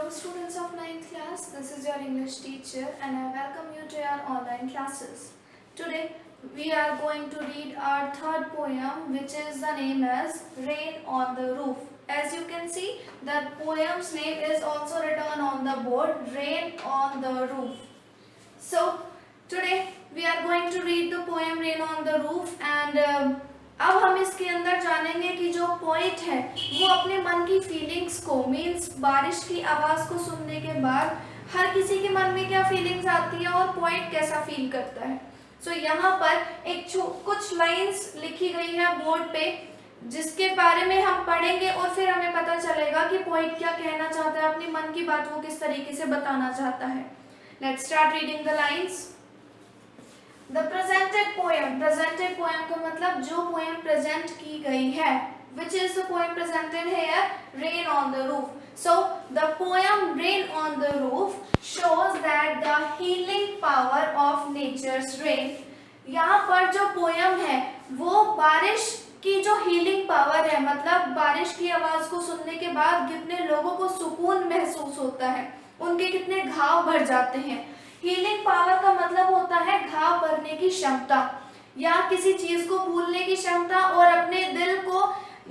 Hello students of 9th class, this is your English teacher and I welcome you to your online classes. Today we are going to read our third poem, which is the name as Rain on the Roof. As you can see, the poem's name is also written on the board, Rain on the Roof. So today we are going to read the poem Rain on the Roof and अब हम इसके अंदर जानेंगे कि जो poet है वो अपने मन की फीलिंग्स को मीन्स बारिश की आवाज़ को सुनने के बाद हर किसी के मन में क्या फीलिंग्स आती है और पोइट कैसा फील करता है। सो यहाँ पर एक कुछ लाइंस लिखी गई है बोर्ड पे जिसके बारे में हम पढ़ेंगे और फिर हमें पता चलेगा कि पोइट क्या कहना चाहता है, अपनी मन की बात वो किस तरीके से बताना चाहता है। Let's start reading the lines. The presented poem का मतलब जो पोएम प्रेजेंट की गई है, which is the poem presented here, Rain on the Roof. So the poem Rain on the Roof shows that the healing power of nature's rain. यहाँ पर जो poem है वो बारिश की जो हीलिंग पावर है, मतलब बारिश की आवाज को सुनने के बाद कितने लोगों को सुकून महसूस होता है, उनके कितने घाव भर जाते हैं। हीलिंग पावर का मतलब होता है घाव भरने की क्षमता या किसी चीज को भूलने की क्षमता और अपने दिल को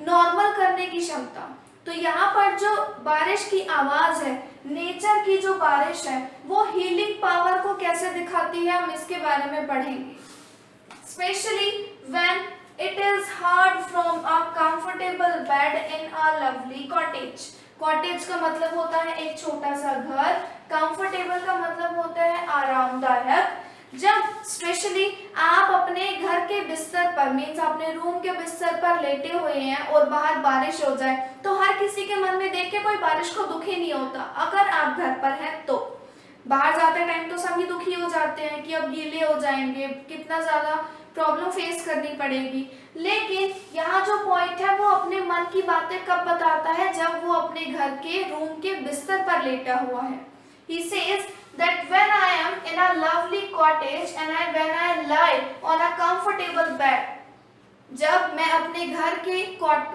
नॉर्मल करने की क्षमता। तो यहाँ पर जो बारिश की आवाज है, नेचर की जो बारिश है, वो हीलिंग पावर को कैसे दिखाती है हम इसके बारे में पढ़ेंगे। Specially when it is heard from a comfortable bed in a lovely cottage. Cottage का मतलब होता है एक छोटा सा घर, कंफर्टेबल का मतलब होता है आरामदायक। जब स्पेशली आप अपने घर के बिस्तर पर मीन्स अपने रूम के बिस्तर पर लेटे हुए हैं और बाहर बारिश हो जाए तो हर किसी के मन में देख के कोई बारिश को दुखी नहीं होता। अगर आप घर पर हैं तो बाहर जाते टाइम तो सभी दुखी हो जाते हैं कि अब गीले हो जाएंगे, कितना ज्यादा प्रॉब्लम फेस करनी पड़ेगी। लेकिन यहाँ जो पॉइंट है वो अपने मन की बातें कब बताता है, जब वो अपने घर के रूम के बिस्तर पर लेटा हुआ है। He says that when I am in a lovely cottage and when I lie on a comfortable bed, जब मैं अपने घर के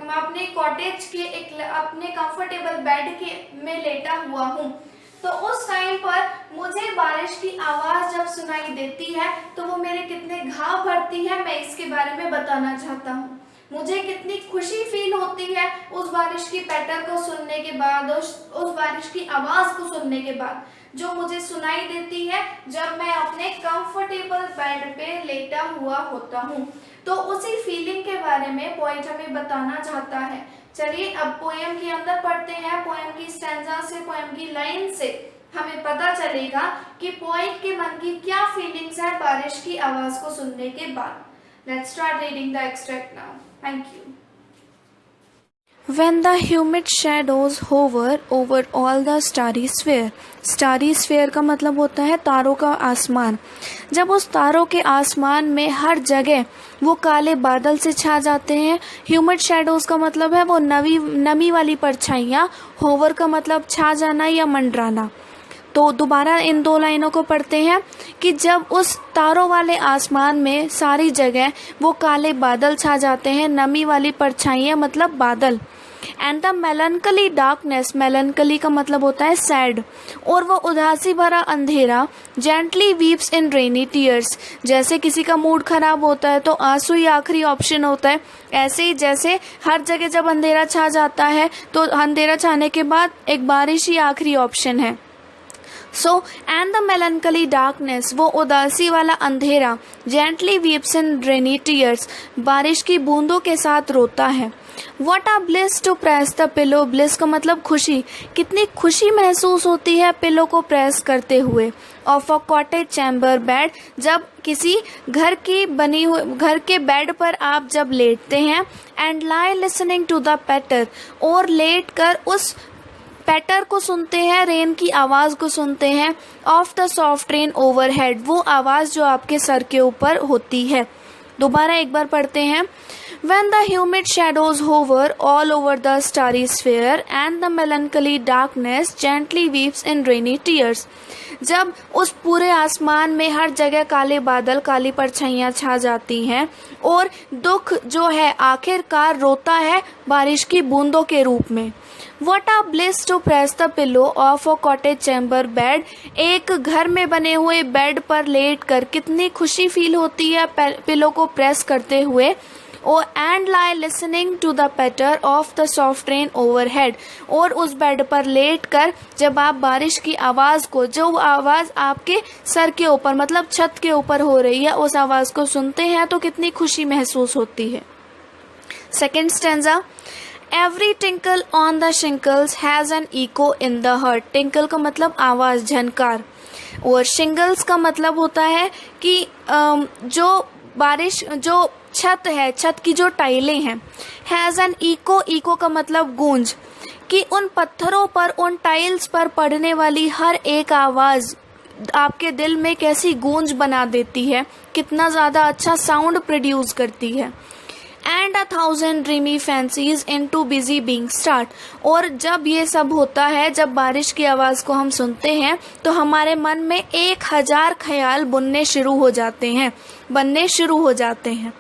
अपने कॉटेज के अपने कंफर्टेबल बेड के में लेटा हुआ हूँ तो उस टाइम पर मुझे बारिश की आवाज जब सुनाई देती है तो वो मेरे कितने घाव भरती है, मैं इसके बारे में बताना चाहता हूँ। मुझे कितनी खुशी फील होती है उस बारिश की पैटर को सुनने के बाद, उस बारिश की आवाज को सुनने के बाद जो मुझे सुनाई देती है जब मैं अपने कंफर्टेबल बेड पे लेटा हुआ होता हूँ। तो उसी फीलिंग के बारे में पोएट हमें बताना चाहता है। चलिए अब पोएम के अंदर पढ़ते हैं। पोएम की स्टैंजा से, पोएम की लाइन से हमें पता चलेगा कि पोएट के मन की क्या फीलिंग्स है बारिश की आवाज को सुनने के बाद। Let's start reading the extract now. Thank you. When the humid shadows hover over all the starry sphere का मतलब होता है तारों का आसमान। जब उस तारों के आसमान में हर जगह वो काले बादल से छा जाते हैं। ह्यूमिड शैडोज का मतलब है वो नमी वाली परछाइयाँ, होवर का मतलब छा जाना या मंडराना। तो दोबारा इन दो लाइनों को पढ़ते हैं कि जब उस तारों वाले आसमान में सारी जगह वो काले बादल छा जाते हैं, नमी वाली परछाइयाँ मतलब बादल। एंड द मेलनकली डार्कनेस, मेलनकली का मतलब होता है सैड, और वो उदासी भरा अंधेरा जेंटली वीप्स इन रेनी टीयर्स। जैसे किसी का मूड खराब होता है तो आंसू ही आखिरी ऑप्शन होता है, ऐसे ही जैसे हर जगह जब अंधेरा छा जाता है तो अंधेरा छाने के बाद एक बारिश ही आखिरी ऑप्शन है। सो एंड द मेलनकली डार्कनेस, वो उदासी वाला अंधेरा, जेंटली वीप्स इन रेनी टीयर्स, बारिश की बूंदों के साथ रोता है। What a bliss to press the pillow, bliss का मतलब खुशी, कितनी खुशी महसूस होती है पिलो को प्रेस करते हुए। Of a cottage chamber bed, जब किसी घर के बेड पर आप जब लेटते हैं। And lie listening to the patter, और लेट कर उस पैटर को सुनते हैं, रेन की आवाज को सुनते हैं। Of the soft rain overhead, वो आवाज जो आपके सर के ऊपर होती है। दोबारा एक बार पढ़ते हैं। When the humid shadows hover all over the starry sphere and the melancholy darkness gently weeps in rainy tears, जब उस पूरे आसमान में हर जगह काले बादल, काली परछाइयाँ छा जाती हैं और दुख जो है आखिरकार रोता है बारिश की बूंदों के रूप में। What a bliss to press the pillow of a cottage chamber bed. एक घर में बने हुए बेड पर लेट कर कितनी खुशी फील होती है पिलो को प्रेस करते हुए. और and lie listening to the patter of the soft rain overhead. और उस बेड पर लेट कर जब आप बारिश की आवाज़ को, जो आवाज़ आपके सर के ऊपर मतलब छत के ऊपर हो रही है, उस आवाज़ को सुनते हैं तो कितनी खुशी महसूस होती है. Second stanza. Every tinkle on the shingles has an echo in the heart. Tinkle का मतलब आवाज़, झनकार. और शिंगल्स का मतलब होता है कि जो बारिश, जो छत है, छत की जो टाइलें हैं. हैज़ एन इको, इको का मतलब गूंज, कि उन पत्थरों पर, उन टाइल्स पर पड़ने वाली हर एक आवाज़ आपके दिल में कैसी गूंज बना देती है, कितना ज़्यादा अच्छा साउंड प्रोड्यूस करती है. And 1000 dreamy fancies into busy being start. और जब ये सब होता है, जब बारिश की आवाज़ को हम सुनते हैं तो हमारे मन में 1000 ख्याल बनने शुरू हो जाते हैं.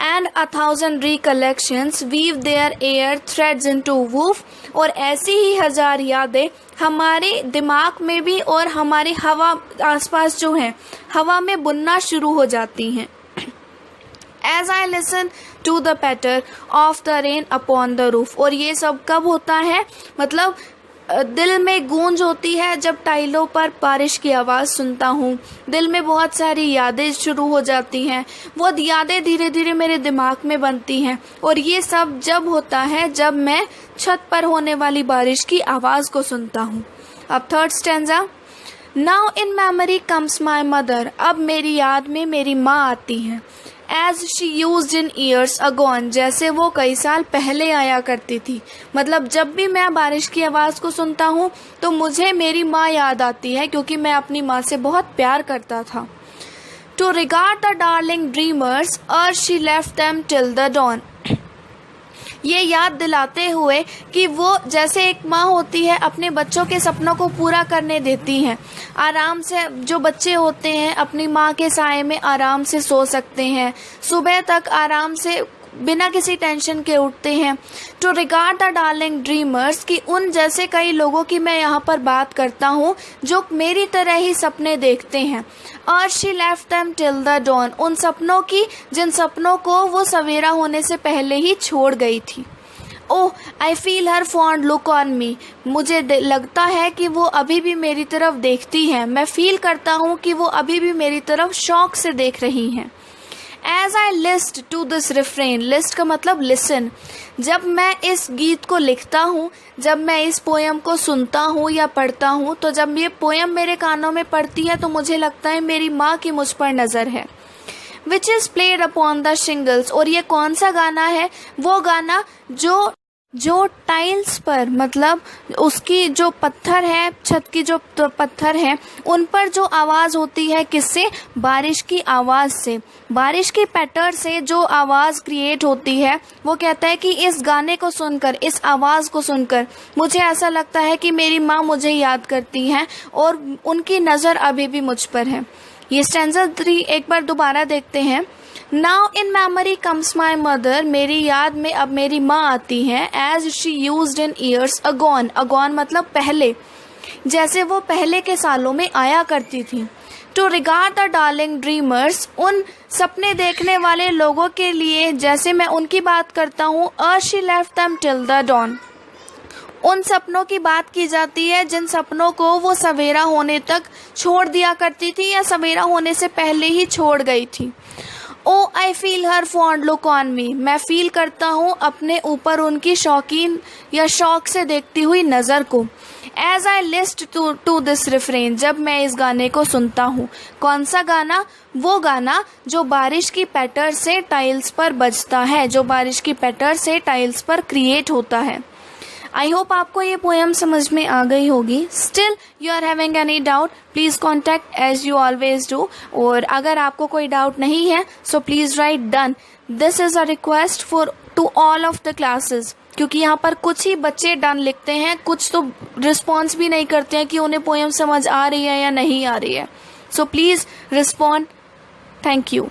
And 1000 recollections weave their air threads into woof. और ऐसी ही 1000 यादें हमारे दिमाग में भी और हमारे हवा आसपास जो है हवा में बुनना शुरू हो जाती हैं. As I listen to the patter of the rain upon the roof. और ये सब कब होता है, मतलब दिल में गूंज होती है जब टाइलों पर बारिश की आवाज़ सुनता हूँ. दिल में बहुत सारी यादें शुरू हो जाती हैं, वो यादें धीरे धीरे मेरे दिमाग में बनती हैं. और ये सब जब होता है जब मैं छत पर होने वाली बारिश की आवाज़ को सुनता हूँ. अब third stanza. Now in memory comes my mother. अब मेरी याद में मेरी माँ आती हैं. As she used in years agone. जैसे वो कई साल पहले आया करती थी. मतलब जब भी मैं बारिश की आवाज़ को सुनता हूँ तो मुझे मेरी माँ याद आती है, क्योंकि मैं अपनी माँ से बहुत प्यार करता था. To regard the darling dreamers or she left them till the dawn. ये याद दिलाते हुए कि वो जैसे एक माँ होती है अपने बच्चों के सपनों को पूरा करने देती हैं. आराम से जो बच्चे होते हैं अपनी माँ के साए में आराम से सो सकते हैं, सुबह तक आराम से बिना किसी टेंशन के उठते हैं. To regard the darling dreamers, कि उन जैसे कई लोगों की मैं यहाँ पर बात करता हूँ जो मेरी तरह ही सपने देखते हैं. और she left them till the dawn. उन सपनों की जिन सपनों को वो सवेरा होने से पहले ही छोड़ गई थी. Oh I feel her fond look on me. मुझे लगता है कि वो अभी भी मेरी तरफ देखती हैं. मैं फील करता हूँ कि वो अभी भी मेरी तरफ शौक से देख रही हैं. As I list to this refrain, list का मतलब listen. जब मैं इस गीत को लिखता हूँ, जब मैं इस पोएम को सुनता हूँ या पढ़ता हूँ, तो जब ये पोएम मेरे कानों में पड़ती है तो मुझे लगता है मेरी माँ की मुझ पर नज़र है. Which is played upon the shingles. और ये कौन सा गाना है? वो गाना जो टाइल्स पर, मतलब उसकी जो पत्थर है, छत की जो पत्थर है, उन पर जो आवाज़ होती है, किससे? बारिश की आवाज़ से. बारिश की पैटर से जो आवाज़ क्रिएट होती है, वो कहता है कि इस गाने को सुनकर, इस आवाज़ को सुनकर मुझे ऐसा लगता है कि मेरी माँ मुझे याद करती हैं और उनकी नज़र अभी भी मुझ पर है. ये स्टैंजा 3 एक बार दोबारा देखते हैं. Now in memory comes my mother. मेरी याद में अब मेरी माँ आती हैं. As she used in years agone. Agone मतलब पहले, जैसे वो पहले के सालों में आया करती थी. To regard the darling dreamers. उन सपने देखने वाले लोगों के लिए जैसे मैं उनकी बात करता हूँ. और she left them till the dawn. उन सपनों की बात की जाती है जिन सपनों को वो सवेरा होने तक छोड़ दिया करती थी या सवेरा होने से पहले ही छोड़ गई थी. Oh I feel her fond look on me. मैं फील करता हूँ अपने ऊपर उनकी शौकीन या शौक से देखती हुई नज़र को. As I listen to this refrain. जब मैं इस गाने को सुनता हूँ. कौन सा गाना? वो गाना जो बारिश की पैटर से टाइल्स पर बजता है, जो बारिश की पैटर से टाइल्स पर क्रिएट होता है. आई होप आपको ये पोएम समझ में आ गई होगी. Still you are having any doubt, please contact as you always do. और अगर आपको कोई डाउट नहीं है so please write down. This is a request for to all of the classes. क्योंकि यहाँ पर कुछ ही बच्चे डन लिखते हैं, कुछ तो रिस्पॉन्स भी नहीं करते हैं कि उन्हें पोएम समझ आ रही है या नहीं आ रही है. So please respond. Thank you.